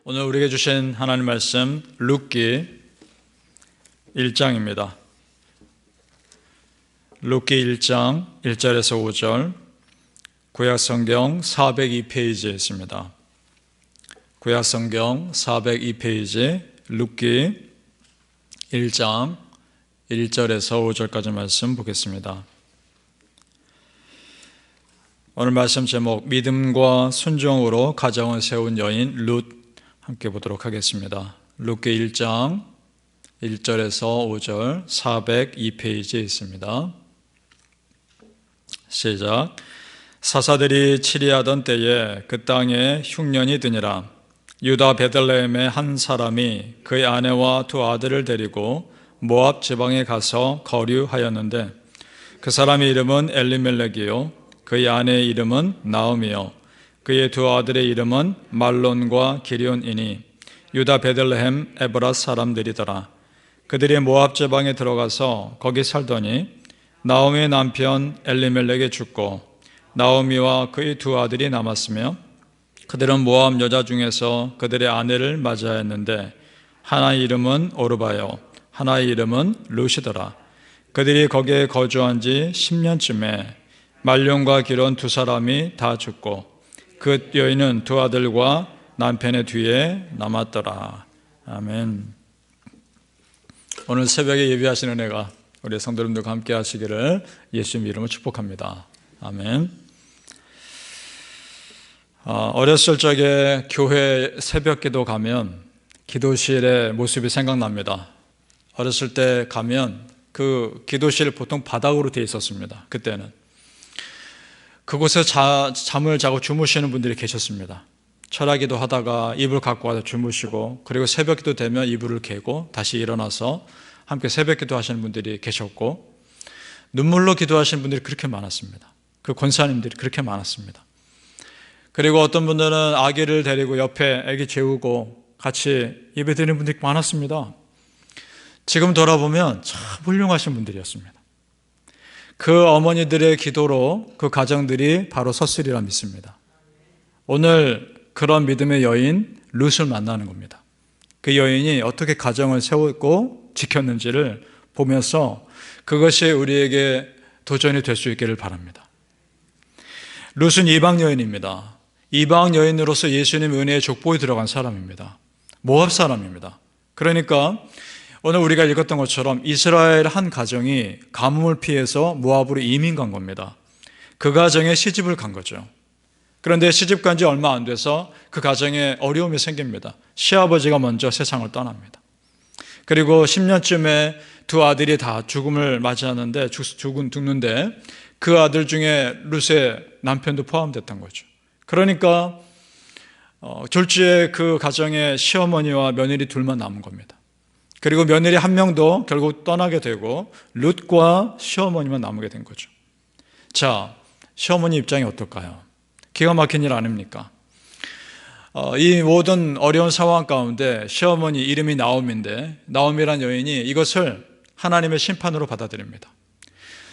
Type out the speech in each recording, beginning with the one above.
오늘 우리에게 주신 하나님 말씀 룻기 1장입니다. 룻기 1장 1절에서 5절, 구약성경 402페이지에 있습니다. 구약성경 402페이지 룻기 1장 1절에서 5절까지 말씀 보겠습니다. 오늘 말씀 제목, 믿음과 순종으로 가정을 세운 여인 룻 함께 보도록 하겠습니다. 룻기 1장 1절에서 5절 402페이지에 있습니다. 시작. 사사들이 치리하던 때에 그 땅에 흉년이 드니라. 유다 베들레헴의 한 사람이 그의 아내와 두 아들을 데리고 모압 지방에 가서 거류하였는데 그 사람의 이름은 엘리멜렉이요 그의 아내의 이름은 나오미요 그의 두 아들의 이름은 말론과 기럧이니 유다 베들레헴 에브라 사람들이더라. 그들이 모압 지방에 들어가서 거기 살더니 나오미의 남편 엘리멜렉이 죽고 나오미와 그의 두 아들이 남았으며 그들은 모압 여자 중에서 그들의 아내를 맞이하였는데 하나의 이름은 오르바요 하나의 이름은 룻이더라. 그들이 거기에 거주한 지 10년쯤에 말론과 기럧 두 사람이 다 죽고 그 여인은 두 아들과 남편의 뒤에 남았더라. 아멘. 오늘 새벽에 예배하시는 은혜가 우리 성도 여러분들과 함께 하시기를 예수님 이름으로 축복합니다. 아멘. 어렸을 적에 교회 새벽기도 가면 기도실의 모습이 생각납니다. 어렸을 때 가면 그 기도실 보통 바닥으로 되어 있었습니다. 그때는 그곳에 잠을 자고 주무시는 분들이 계셨습니다. 철야기도 하다가 이불 갖고 와서 주무시고, 그리고 새벽기도 되면 이불을 개고 다시 일어나서 함께 새벽기도 하시는 분들이 계셨고, 눈물로 기도하시는 분들이 그렇게 많았습니다. 그 권사님들이 그렇게 많았습니다. 그리고 어떤 분들은 아기를 데리고 옆에 아기 재우고 같이 예배드리는 분들이 많았습니다. 지금 돌아보면 참 훌륭하신 분들이었습니다. 그 어머니들의 기도로 그 가정들이 바로 섰으리라 믿습니다. 오늘 그런 믿음의 여인 룻을 만나는 겁니다. 그 여인이 어떻게 가정을 세우고 지켰는지를 보면서 그것이 우리에게 도전이 될 수 있기를 바랍니다. 룻은 이방 여인입니다. 이방 여인으로서 예수님의 은혜의 족보에 들어간 사람입니다. 모압 사람입니다. 그러니까 오늘 우리가 읽었던 것처럼 이스라엘 한 가정이 가뭄을 피해서 모압으로 이민 간 겁니다. 그 가정에 시집을 간 거죠. 그런데 시집 간 지 얼마 안 돼서 그 가정에 어려움이 생깁니다. 시아버지가 먼저 세상을 떠납니다. 그리고 10년쯤에 두 아들이 다 죽음을 맞이하는데 죽는데 그 아들 중에 룻의 남편도 포함됐던 거죠. 그러니까 졸지에 그 가정에 시어머니와 며느리 둘만 남은 겁니다. 그리고 며느리 한 명도 결국 떠나게 되고 룻과 시어머니만 남게 된 거죠. 자, 시어머니 입장이 어떨까요? 기가 막힌 일 아닙니까? 이 모든 어려운 상황 가운데 시어머니 이름이 나오미인데 나오미란 여인이 이것을 하나님의 심판으로 받아들입니다.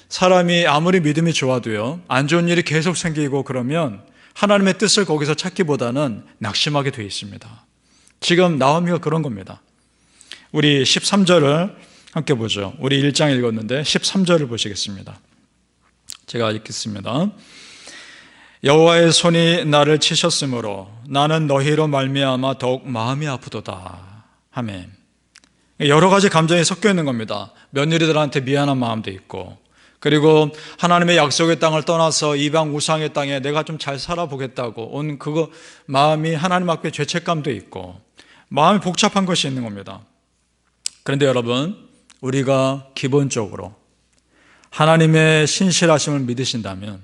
사람이 아무리 믿음이 좋아도요, 안 좋은 일이 계속 생기고 그러면 하나님의 뜻을 거기서 찾기보다는 낙심하게 되어 있습니다. 지금 나오미가 그런 겁니다. 우리 13절을 함께 보죠. 우리 1장 읽었는데 13절을 보시겠습니다. 제가 읽겠습니다. 여호와의 손이 나를 치셨으므로 나는 너희로 말미암아 더욱 마음이 아프도다. 아멘. 여러 가지 감정이 섞여 있는 겁니다. 며느리들한테 미안한 마음도 있고, 그리고 하나님의 약속의 땅을 떠나서 이방 우상의 땅에 내가 좀 잘 살아보겠다고 온 그거 마음이 하나님 앞에 죄책감도 있고, 마음이 복잡한 것이 있는 겁니다. 그런데 여러분, 우리가 기본적으로 하나님의 신실하심을 믿으신다면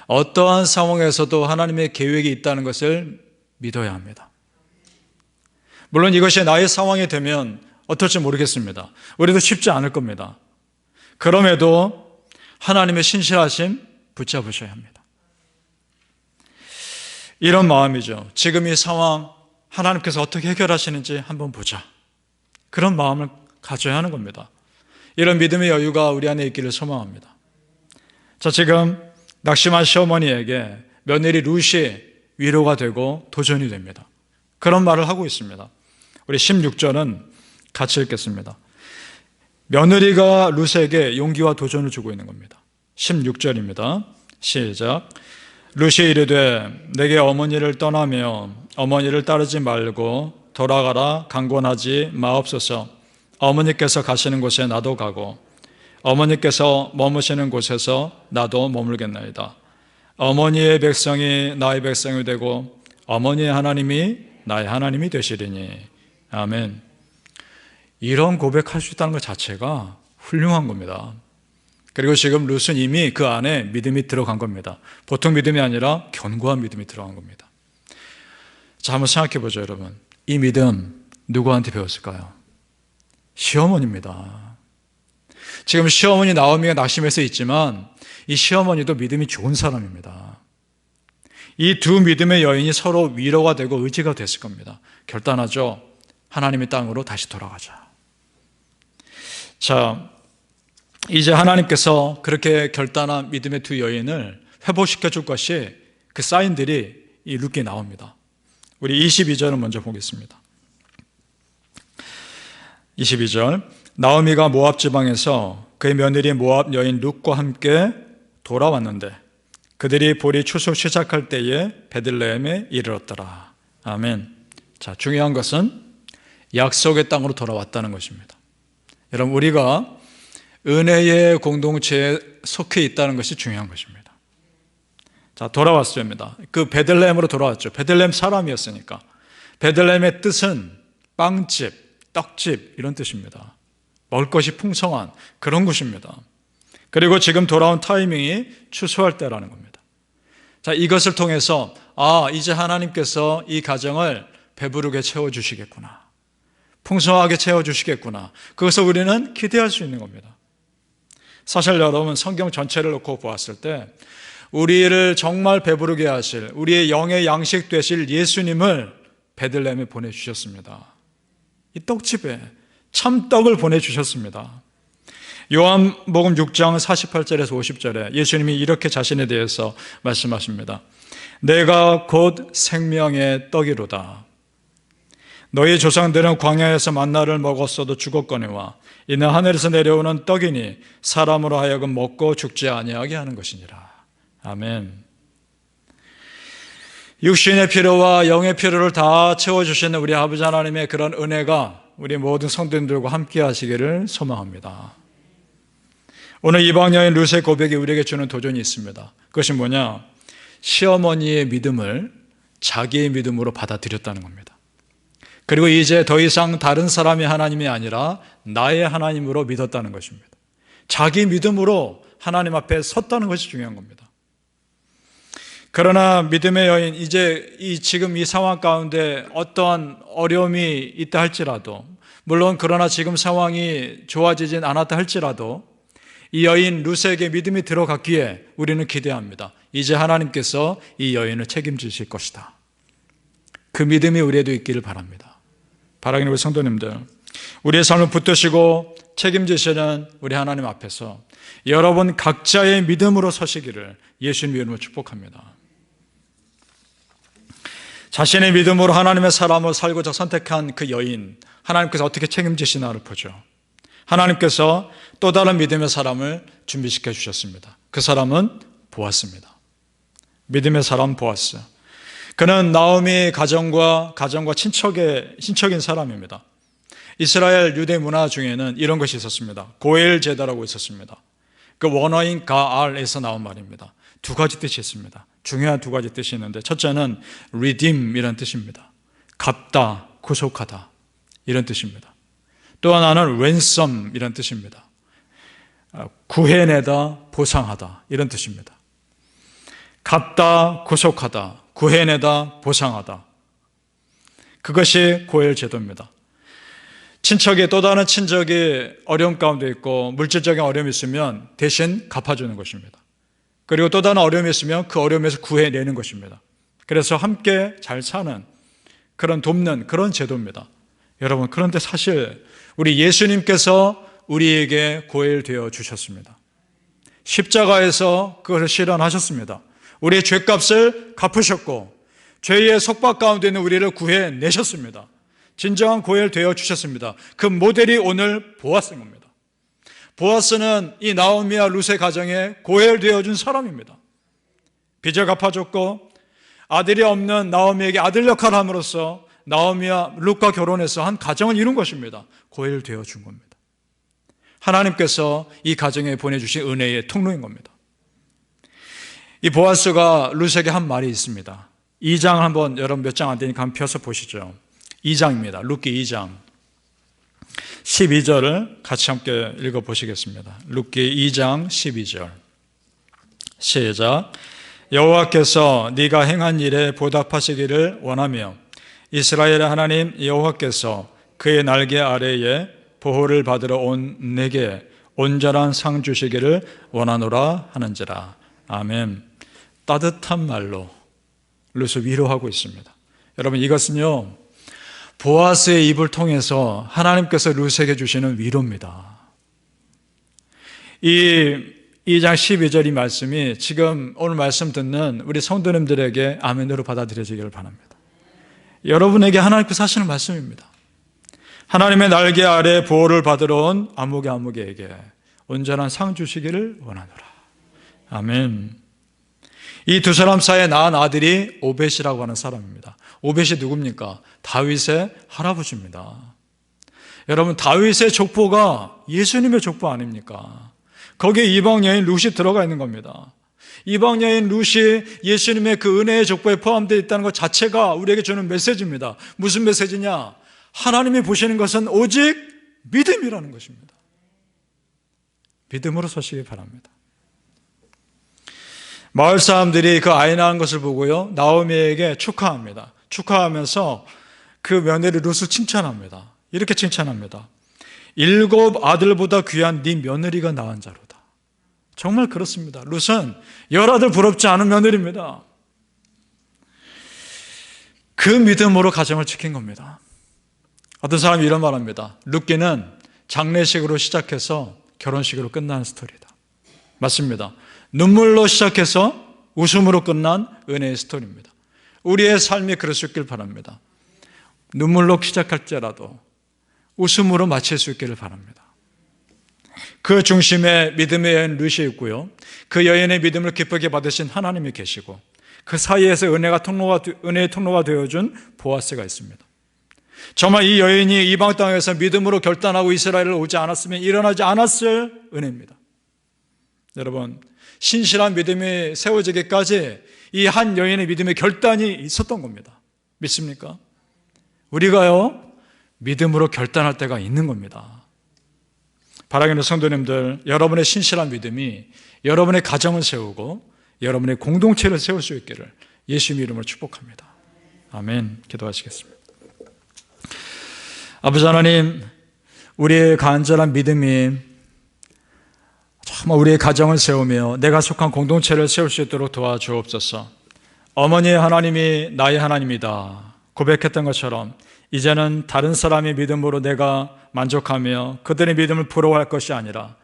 어떠한 상황에서도 하나님의 계획이 있다는 것을 믿어야 합니다. 물론 이것이 나의 상황이 되면 어떨지 모르겠습니다. 우리도 쉽지 않을 겁니다. 그럼에도 하나님의 신실하심 붙잡으셔야 합니다. 이런 마음이죠. 지금 이 상황 하나님께서 어떻게 해결하시는지 한번 보자. 그런 마음을 가져야 하는 겁니다. 이런 믿음의 여유가 우리 안에 있기를 소망합니다. 자, 지금 낙심한 시어머니에게 며느리 룻이 위로가 되고 도전이 됩니다. 그런 말을 하고 있습니다. 우리 16절은 같이 읽겠습니다. 며느리가 룻에게 용기와 도전을 주고 있는 겁니다. 16절입니다. 시작. 룻이 이르되 내게 어머니를 떠나며 어머니를 따르지 말고 돌아가라 강권하지 마옵소서. 어머니께서 가시는 곳에 나도 가고 어머니께서 머무시는 곳에서 나도 머물겠나이다. 어머니의 백성이 나의 백성이 되고 어머니의 하나님이 나의 하나님이 되시리니. 아멘. 이런 고백할 수 있다는 것 자체가 훌륭한 겁니다. 그리고 지금 룻은 이미 그 안에 믿음이 들어간 겁니다. 보통 믿음이 아니라 견고한 믿음이 들어간 겁니다. 자, 한번 생각해 보죠, 여러분. 이 믿음 누구한테 배웠을까요? 시어머니입니다. 지금 시어머니 나오미가 낙심해서 있지만 이 시어머니도 믿음이 좋은 사람입니다. 이 두 믿음의 여인이 서로 위로가 되고 의지가 됐을 겁니다. 결단하죠. 하나님의 땅으로 다시 돌아가자. 자, 이제 하나님께서 그렇게 결단한 믿음의 두 여인을 회복시켜 줄 것이 그 사인들이 이 룻기에 나옵니다. 우리 22절을 먼저 보겠습니다. 22절. 나오미가 모압 지방에서 그의 며느리 모압 여인 룻과 함께 돌아왔는데 그들이 볼이 추수 시작할 때에 베들레헴에 이르렀더라. 아멘. 자, 중요한 것은 약속의 땅으로 돌아왔다는 것입니다. 여러분, 우리가 은혜의 공동체에 속해 있다는 것이 중요한 것입니다. 자, 돌아왔습니다. 그 베들레헴으로 돌아왔죠. 베들레헴 사람이었으니까. 베들레헴의 뜻은 빵집, 떡집 이런 뜻입니다. 먹을 것이 풍성한 그런 곳입니다. 그리고 지금 돌아온 타이밍이 추수할 때라는 겁니다. 자, 이것을 통해서 이제 하나님께서 이 가정을 배부르게 채워주시겠구나. 풍성하게 채워주시겠구나. 그것을 우리는 기대할 수 있는 겁니다. 사실 여러분, 성경 전체를 놓고 보았을 때 우리를 정말 배부르게 하실, 우리의 영의 양식 되실 예수님을 베들레헴에 보내주셨습니다. 이 떡집에 참떡을 보내주셨습니다. 요한복음 6장 48절에서 50절에 예수님이 이렇게 자신에 대해서 말씀하십니다. 내가 곧 생명의 떡이로다. 너희 조상들은 광야에서 만나를 먹었어도 죽었거니와 이는 하늘에서 내려오는 떡이니 사람으로 하여금 먹고 죽지 아니하게 하는 것이니라. 아멘. 육신의 필요와 영의 필요를 다 채워주시는 우리 아버지 하나님의 그런 은혜가 우리 모든 성도님들과 함께 하시기를 소망합니다. 오늘 이방 여인 룻의 고백이 우리에게 주는 도전이 있습니다. 그것이 뭐냐? 시어머니의 믿음을 자기의 믿음으로 받아들였다는 겁니다. 그리고 이제 더 이상 다른 사람의 하나님이 아니라 나의 하나님으로 믿었다는 것입니다. 자기 믿음으로 하나님 앞에 섰다는 것이 중요한 겁니다. 그러나 믿음의 여인, 이제 지금 이 상황 가운데 어떠한 어려움이 있다 할지라도, 물론 그러나 지금 상황이 좋아지진 않았다 할지라도 이 여인 룻에게 믿음이 들어갔기에 우리는 기대합니다. 이제 하나님께서 이 여인을 책임지실 것이다. 그 믿음이 우리에도 있기를 바랍니다. 바라기는 우리 성도님들, 우리의 삶을 붙드시고 책임지시는 우리 하나님 앞에서 여러분 각자의 믿음으로 서시기를 예수님 이름으로 축복합니다. 자신의 믿음으로 하나님의 사람으로 살고자 선택한 그 여인, 하나님께서 어떻게 책임지시나를 보죠. 하나님께서 또 다른 믿음의 사람을 준비시켜 주셨습니다. 그 사람은 보아스입니다. 믿음의 사람 보아스. 그는 나오미 가정과 친척인 사람입니다. 이스라엘 유대 문화 중에는 이런 것이 있었습니다. 고엘 제다라고 있었습니다. 그 원어인 가알에서 나온 말입니다. 두 가지 뜻이 있습니다. 중요한 두 가지 뜻이 있는데, 첫째는 redeem이라는 뜻입니다. 갚다, 구속하다 이런 뜻입니다. 또 하나는 ransom이라는 뜻입니다. 구해내다, 보상하다 이런 뜻입니다. 갚다, 구속하다, 구해내다, 보상하다. 그것이 고엘 제도입니다. 또 다른 친척이 어려움 가운데 있고 물질적인 어려움이 있으면 대신 갚아주는 것입니다. 그리고 또 다른 어려움이 있으면 그 어려움에서 구해내는 것입니다. 그래서 함께 잘 사는 그런 돕는 그런 제도입니다. 여러분, 그런데 사실 우리 예수님께서 우리에게 고엘되어 주셨습니다. 십자가에서 그것을 실현하셨습니다. 우리의 죄값을 갚으셨고 죄의 속박 가운데 있는 우리를 구해내셨습니다. 진정한 고엘 되어 주셨습니다. 그 모델이 오늘 보아스인 겁니다. 보아스는 이 나오미와 룻의 가정에 고엘 되어준 사람입니다. 빚을 갚아줬고 아들이 없는 나오미에게 아들 역할을 함으로써 나오미와 룻과 결혼해서 한 가정을 이룬 것입니다. 고엘 되어준 겁니다. 하나님께서 이 가정에 보내주신 은혜의 통로인 겁니다. 이 보아스가 룻에게 한 말이 있습니다. 2장 한번 여러분 몇 장 안 되니까 한번 펴서 보시죠. 2장입니다. 룻기 2장 12절을 같이 함께 읽어보시겠습니다. 룻기 2장 12절 시작. 여호와께서 네가 행한 일에 보답하시기를 원하며 이스라엘의 하나님 여호와께서 그의 날개 아래에 보호를 받으러 온 내게 온전한 상 주시기를 원하노라 하는지라. 아멘. 따뜻한 말로 룻을 위로하고 있습니다. 여러분, 이것은요 보아스의 입을 통해서 하나님께서 룻에게 주시는 위로입니다. 이 2장 12절 이 말씀이 지금 오늘 말씀 듣는 우리 성도님들에게 아멘으로 받아들여지기를 바랍니다. 여러분에게 하나님께서 하시는 말씀입니다. 하나님의 날개 아래 보호를 받으러 온 아무개에게 온전한 상 주시기를 원하노라. 아멘. 이 두 사람 사이에 낳은 아들이 오벳이라고 하는 사람입니다. 오벳이 누굽니까? 다윗의 할아버지입니다. 여러분, 다윗의 족보가 예수님의 족보 아닙니까? 거기에 이방 여인 룻이 들어가 있는 겁니다. 이방 여인 룻이 예수님의 그 은혜의 족보에 포함되어 있다는 것 자체가 우리에게 주는 메시지입니다. 무슨 메시지냐? 하나님이 보시는 것은 오직 믿음이라는 것입니다. 믿음으로 서시기 바랍니다. 마을 사람들이 그 아이 낳은 것을 보고요 나오미에게 축하합니다. 축하하면서 그 며느리 룻을 칭찬합니다. 이렇게 칭찬합니다. 7 아들보다 귀한 네 며느리가 낳은 자로다. 정말 그렇습니다. 룻은 10아들 부럽지 않은 며느리입니다. 그 믿음으로 가정을 지킨 겁니다. 어떤 사람이 이런 말합니다. 룻기는 장례식으로 시작해서 결혼식으로 끝나는 스토리다. 맞습니다. 눈물로 시작해서 웃음으로 끝난 은혜의 스토리입니다. 우리의 삶이 그럴 수 있길 바랍니다. 눈물로 시작할지라도 웃음으로 마칠 수 있기를 바랍니다. 그 중심에 믿음의 여인 룻이 있고요, 그 여인의 믿음을 기쁘게 받으신 하나님이 계시고 그 사이에서 은혜의 통로가 되어준 보아스가 있습니다. 정말 이 여인이 이방 땅에서 믿음으로 결단하고 이스라엘을 오지 않았으면 일어나지 않았을 은혜입니다. 여러분, 신실한 믿음이 세워지기까지 이 한 여인의 믿음의 결단이 있었던 겁니다. 믿습니까? 우리가요 믿음으로 결단할 때가 있는 겁니다. 바라기는 성도님들, 여러분의 신실한 믿음이 여러분의 가정을 세우고 여러분의 공동체를 세울 수 있기를 예수님의 이름으로 축복합니다. 아멘. 기도하시겠습니다. 아버지 하나님, 우리의 간절한 믿음이 정말 우리의 가정을 세우며 내가 속한 공동체를 세울 수 있도록 도와주옵소서. 어머니의 하나님이 나의 하나님이다 고백했던 것처럼 이제는 다른 사람의 믿음으로 내가 만족하며 그들의 믿음을 부러워할 것이 아니라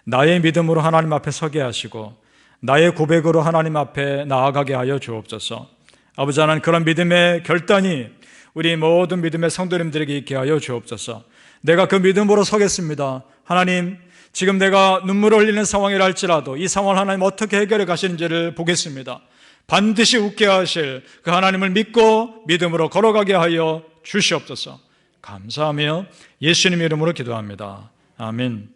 나의 믿음으로 하나님 앞에 서게 하시고 나의 고백으로 하나님 앞에 나아가게 하여 주옵소서. 아버지 하나님, 그런 믿음의 결단이 우리 모든 믿음의 성도님들에게 있게 하여 주옵소서. 내가 그 믿음으로 서겠습니다. 하나님, 지금 내가 눈물을 흘리는 상황이라 할지라도 이 상황을 하나님 어떻게 해결해 가시는지를 보겠습니다. 반드시 웃게 하실 그 하나님을 믿고 믿음으로 걸어가게 하여 주시옵소서. 감사하며 예수님 이름으로 기도합니다. 아멘.